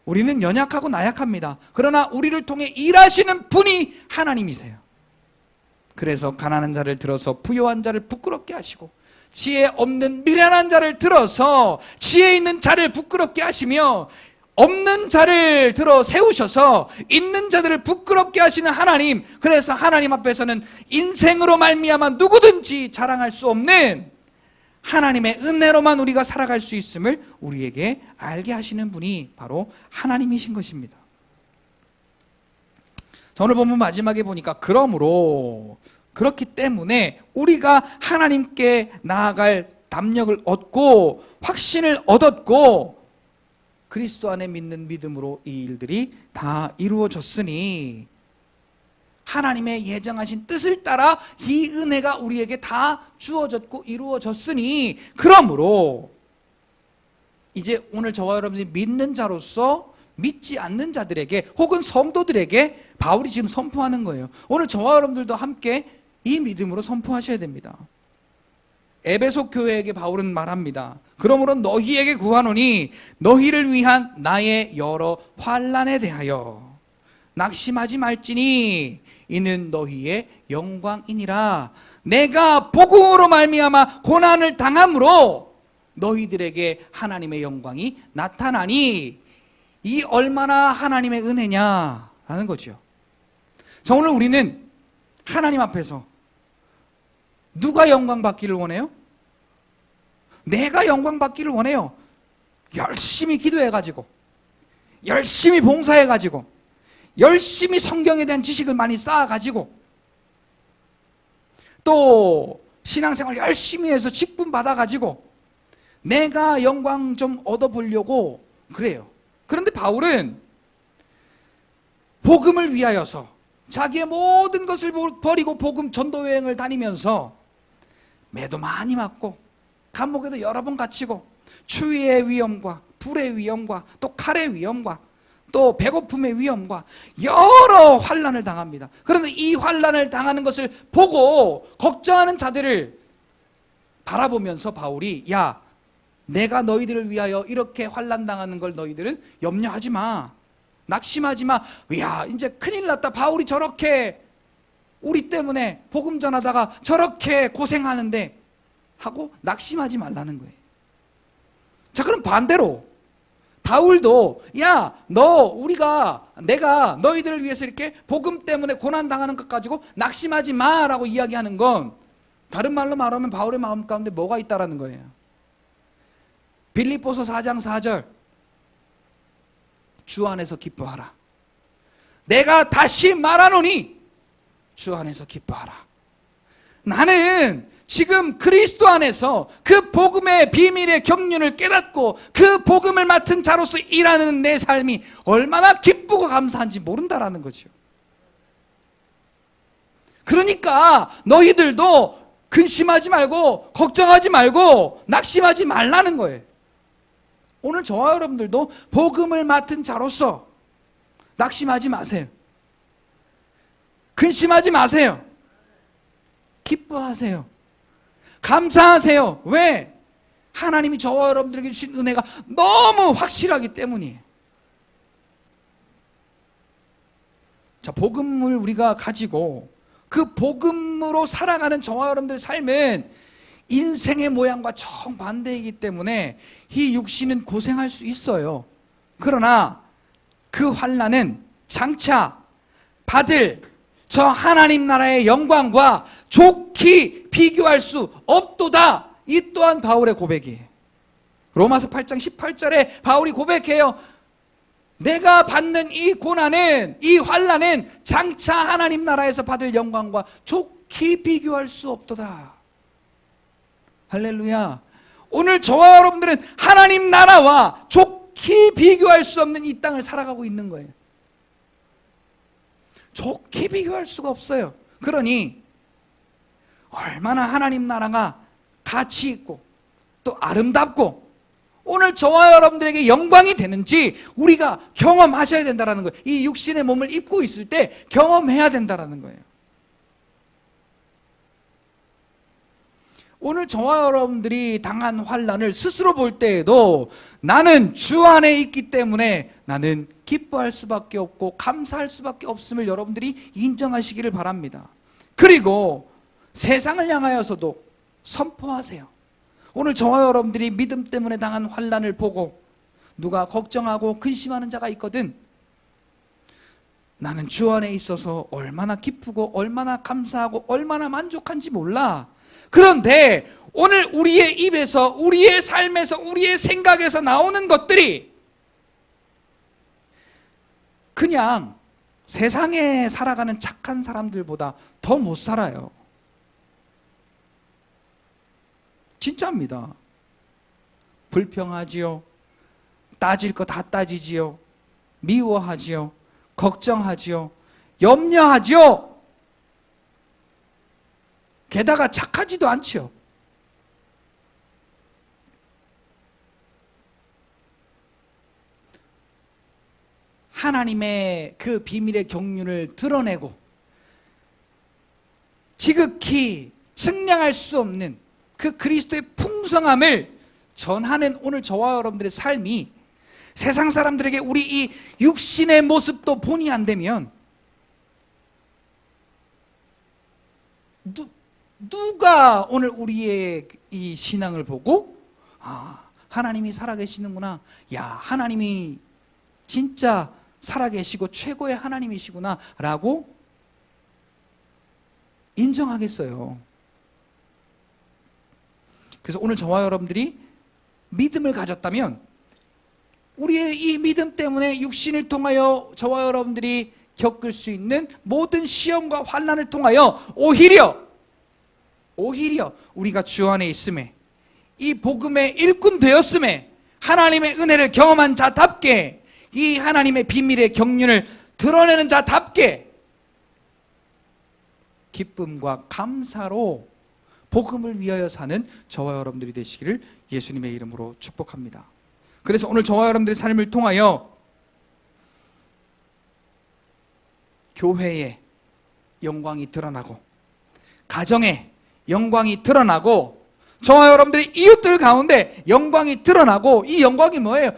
우리는 연약하고 나약합니다. 그러나 우리를 통해 일하시는 분이 하나님이세요. 그래서 가난한 자를 들어서 부요한 자를 부끄럽게 하시고 지혜 없는 미련한 자를 들어서 지혜 있는 자를 부끄럽게 하시며 없는 자를 들어 세우셔서 있는 자들을 부끄럽게 하시는 하나님. 그래서 하나님 앞에서는 인생으로 말미암아 누구든지 자랑할 수 없는 하나님의 은혜로만 우리가 살아갈 수 있음을 우리에게 알게 하시는 분이 바로 하나님이신 것입니다. 자, 오늘 보면 마지막에 보니까 그러므로 그렇기 때문에 우리가 하나님께 나아갈 담력을 얻고 확신을 얻었고 그리스도 안에 믿는 믿음으로 이 일들이 다 이루어졌으니 하나님의 예정하신 뜻을 따라 이 은혜가 우리에게 다 주어졌고 이루어졌으니 그러므로 이제 오늘 저와 여러분이 믿는 자로서 믿지 않는 자들에게 혹은 성도들에게 바울이 지금 선포하는 거예요. 오늘 저와 여러분들도 함께 이 믿음으로 선포하셔야 됩니다. 에베소 교회에게 바울은 말합니다. 그러므로 너희에게 구하노니 너희를 위한 나의 여러 환난에 대하여 낙심하지 말지니 이는 너희의 영광이니라. 내가 복음으로 말미암아 고난을 당함으로 너희들에게 하나님의 영광이 나타나니 이 얼마나 하나님의 은혜냐라는 거죠. 자, 오늘 우리는 하나님 앞에서 누가 영광 받기를 원해요? 내가 영광 받기를 원해요. 열심히 기도해가지고, 열심히 봉사해가지고, 열심히 성경에 대한 지식을 많이 쌓아가지고, 또 신앙생활 열심히 해서 직분 받아가지고 내가 영광 좀 얻어보려고 그래요. 그런데 바울은 복음을 위하여서 자기의 모든 것을 버리고 복음 전도 여행을 다니면서 매도 많이 맞고 감옥에도 여러 번 갇히고 추위의 위험과 불의 위험과 또 칼의 위험과 또 배고픔의 위험과 여러 환난을 당합니다. 그런데 이 환난을 당하는 것을 보고 걱정하는 자들을 바라보면서 바울이 야, 내가 너희들을 위하여 이렇게 환난 당하는 걸 너희들은 염려하지 마, 낙심하지 마. 야, 이제 큰일 났다. 바울이 저렇게 우리 때문에 복음 전하다가 저렇게 고생하는데 하고 낙심하지 말라는 거예요. 자, 그럼 반대로 바울도 야, 내가 너희들을 위해서 이렇게 복음 때문에 고난 당하는 것 가지고 낙심하지 마라고 이야기하는 건 다른 말로 말하면 바울의 마음 가운데 뭐가 있다라는 거예요. 빌립보서 4장 4절 주 안에서 기뻐하라. 내가 다시 말하노니 주 안에서 기뻐하라. 나는 지금 그리스도 안에서 그 복음의 비밀의 경륜을 깨닫고 그 복음을 맡은 자로서 일하는 내 삶이 얼마나 기쁘고 감사한지 모른다라는 거죠. 그러니까 너희들도 근심하지 말고 걱정하지 말고 낙심하지 말라는 거예요. 오늘 저와 여러분들도 복음을 맡은 자로서 낙심하지 마세요. 근심하지 마세요. 기뻐하세요. 감사하세요. 왜? 하나님이 저와 여러분들에게 주신 은혜가 너무 확실하기 때문이에요. 자, 복음을 우리가 가지고 그 복음으로 살아가는 저와 여러분들의 삶은 인생의 모양과 정반대이기 때문에 이 육신은 고생할 수 있어요. 그러나 그 환난은 장차 받을 저 하나님 나라의 영광과 좋게 비교할 수 없도다. 이 또한 바울의 고백이에요. 로마서 8장 18절에 바울이 고백해요. 내가 받는 이 고난은, 이 환난은 장차 하나님 나라에서 받을 영광과 좋게 비교할 수 없도다. 할렐루야. 오늘 저와 여러분들은 하나님 나라와 좋게 비교할 수 없는 이 땅을 살아가고 있는 거예요. 좋게 비교할 수가 없어요. 그러니 얼마나 하나님 나라가 가치 있고 또 아름답고 오늘 저와 여러분들에게 영광이 되는지 우리가 경험하셔야 된다는 거예요. 이 육신의 몸을 입고 있을 때 경험해야 된다는 거예요. 오늘 저와 여러분들이 당한 환난을 스스로 볼 때에도 나는 주 안에 있기 때문에 나는 기뻐할 수밖에 없고 감사할 수밖에 없음을 여러분들이 인정하시기를 바랍니다. 그리고 세상을 향하여서도 선포하세요. 오늘 저와 여러분들이 믿음 때문에 당한 환난을 보고 누가 걱정하고 근심하는 자가 있거든. 나는 주 안에 있어서 얼마나 기쁘고 얼마나 감사하고 얼마나 만족한지 몰라. 그런데 오늘 우리의 입에서, 우리의 삶에서, 우리의 생각에서 나오는 것들이 그냥 세상에 살아가는 착한 사람들보다 더 못 살아요. 진짜입니다. 불평하지요. 따질 거 다 따지지요. 미워하지요. 걱정하지요. 염려하지요. 게다가 착하지도 않지요. 하나님의 그 비밀의 경륜을 드러내고 지극히 측량할 수 없는 그 그리스도의 풍성함을 전하는 오늘 저와 여러분들의 삶이 세상 사람들에게 우리 이 육신의 모습도 본이 안 되면 누가 오늘 우리의 이 신앙을 보고 하나님이 살아계시는구나, 야 하나님이 진짜 살아계시고 최고의 하나님이시구나 라고 인정하겠어요. 그래서 오늘 저와 여러분들이 믿음을 가졌다면 우리의 이 믿음 때문에 육신을 통하여 저와 여러분들이 겪을 수 있는 모든 시험과 환난을 통하여 오히려 우리가 주 안에 있음에, 이 복음의 일꾼 되었음에, 하나님의 은혜를 경험한 자답게, 이 하나님의 비밀의 경륜을 드러내는 자답게 기쁨과 감사로 복음을 위하여 사는 저와 여러분들이 되시기를 예수님의 이름으로 축복합니다. 그래서 오늘 저와 여러분들의 삶을 통하여 교회의 영광이 드러나고, 가정의 영광이 드러나고, 저와 여러분들의 이웃들 가운데 영광이 드러나고, 이 영광이 뭐예요?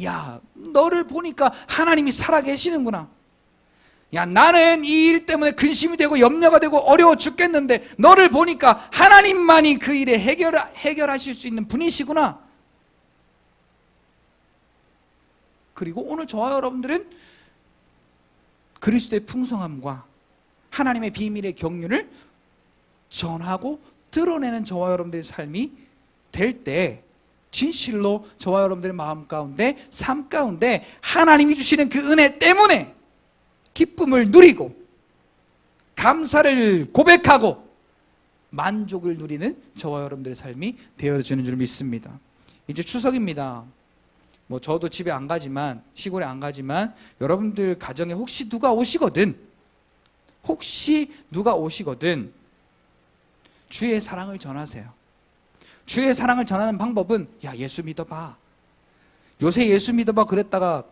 야, 너를 보니까 하나님이 살아계시는구나. 야, 나는 이 일 때문에 근심이 되고 염려가 되고 어려워 죽겠는데 너를 보니까 하나님만이 그 일에 해결하실 수 있는 분이시구나. 그리고 오늘 저와 여러분들은 그리스도의 풍성함과 하나님의 비밀의 경륜을 전하고 드러내는 저와 여러분들의 삶이 될 때 진실로 저와 여러분들의 마음 가운데, 삶 가운데 하나님이 주시는 그 은혜 때문에 기쁨을 누리고 감사를 고백하고 만족을 누리는 저와 여러분들의 삶이 되어주는 줄 믿습니다. 이제 추석입니다. 뭐 저도 집에 안 가지만, 시골에 안 가지만 여러분들 가정에 혹시 누가 오시거든 주의 사랑을 전하세요. 주의 사랑을 전하는 방법은 예수 믿어봐. 요새 예수 믿어봐 그랬다가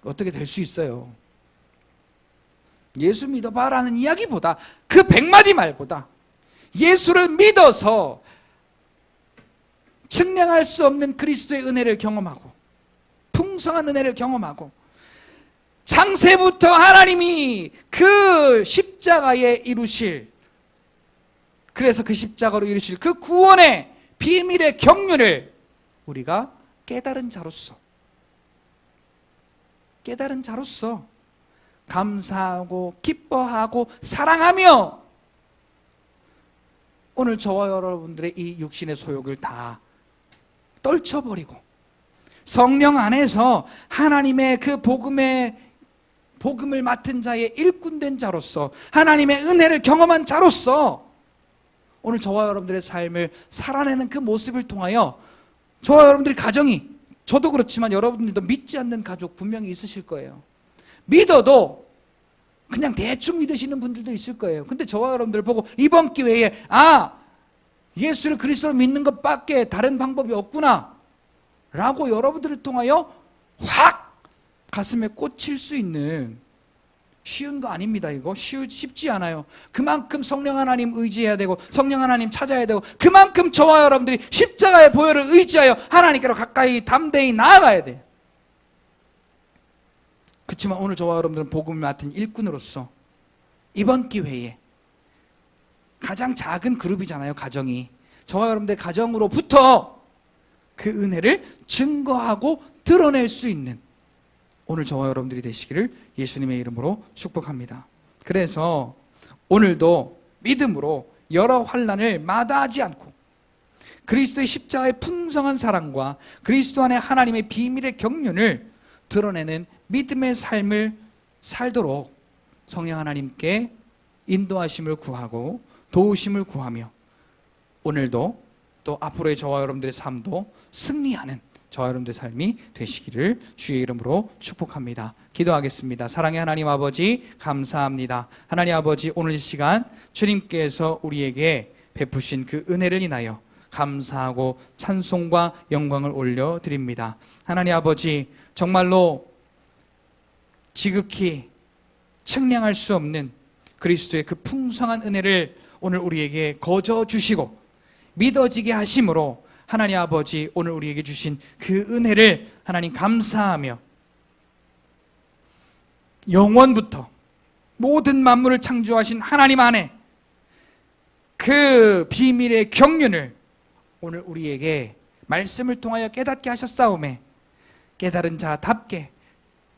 어떻게 될 수 있어요. 예수 믿어봐라는 이야기보다, 그 100마디 말보다 예수를 믿어서 측량할 수 없는 그리스도의 은혜를 경험하고, 풍성한 은혜를 경험하고, 창세부터 하나님이 그 십자가에 이루실, 그래서 그 십자가로 이루실 그 구원의 비밀의 경륜을 우리가 깨달은 자로서 감사하고 기뻐하고 사랑하며 오늘 저와 여러분들의 이 육신의 소욕을 다 떨쳐버리고 성령 안에서 하나님의 그 복음을 맡은 자의 일꾼된 자로서, 하나님의 은혜를 경험한 자로서 오늘 저와 여러분들의 삶을 살아내는 그 모습을 통하여 저와 여러분들의 가정이, 저도 그렇지만 여러분들도 믿지 않는 가족 분명히 있으실 거예요. 믿어도 그냥 대충 믿으시는 분들도 있을 거예요. 근데 저와 여러분들 보고 이번 기회에 예수를 그리스도로 믿는 것밖에 다른 방법이 없구나 라고 여러분들을 통하여 확 가슴에 꽂힐 수 있는, 쉬운 거 아닙니다. 이거 쉽지 않아요. 그만큼 성령 하나님 의지해야 되고, 성령 하나님 찾아야 되고, 그만큼 저와 여러분들이 십자가의 보혈을 의지하여 하나님께로 가까이 담대히 나아가야 돼요. 그렇지만 오늘 저와 여러분들은 복음을 맡은 일꾼으로서 이번 기회에, 가장 작은 그룹이잖아요, 가정이. 저와 여러분들의 가정으로부터 그 은혜를 증거하고 드러낼 수 있는 오늘 저와 여러분들이 되시기를 예수님의 이름으로 축복합니다. 그래서 오늘도 믿음으로 여러 환난을 마다하지 않고 그리스도의 십자가의 풍성한 사랑과 그리스도 안에 하나님의 비밀의 경륜을 드러내는 믿음의 삶을 살도록 성령 하나님께 인도하심을 구하고 도우심을 구하며, 오늘도 또 앞으로의 저와 여러분들의 삶도 승리하는 저와 여러분들의 삶이 되시기를 주의 이름으로 축복합니다. 기도하겠습니다. 사랑의 하나님 아버지, 감사합니다. 하나님 아버지, 오늘 이 시간 주님께서 우리에게 베푸신 그 은혜를 인하여 감사하고 찬송과 영광을 올려드립니다. 하나님 아버지, 정말로 지극히 측량할 수 없는 그리스도의 그 풍성한 은혜를 오늘 우리에게 거저 주시고, 믿어지게 하심으로 하나님 아버지 오늘 우리에게 주신 그 은혜를 하나님 감사하며 영원부터 모든 만물을 창조하신 하나님 안에 그 비밀의 경륜을 오늘 우리에게 말씀을 통하여 깨닫게 하셨사오매 깨달은 자답게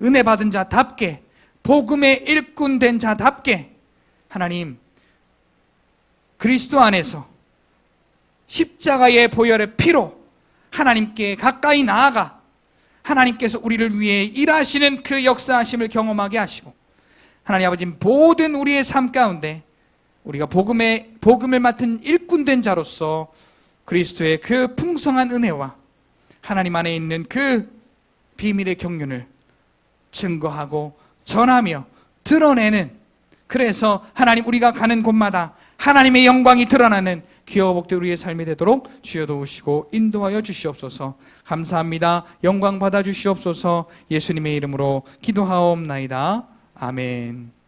은혜 받은 자답게 복음의 일꾼 된 자답게 하나님 그리스도 안에서 십자가의 보혈의 피로 하나님께 가까이 나아가 하나님께서 우리를 위해 일하시는 그 역사하심을 경험하게 하시고 하나님 아버지 모든 우리의 삶 가운데 우리가 복음을 맡은 일꾼된 자로서 그리스도의 그 풍성한 은혜와 하나님 안에 있는 그 비밀의 경륜을 증거하고 전하며 드러내는 그래서 하나님 우리가 가는 곳마다 하나님의 영광이 드러나는 기업 복된 우리의 삶이 되도록 주여 도우시고 인도하여 주시옵소서. 감사합니다. 영광 받아 주시옵소서. 예수님의 이름으로 기도하옵나이다. 아멘.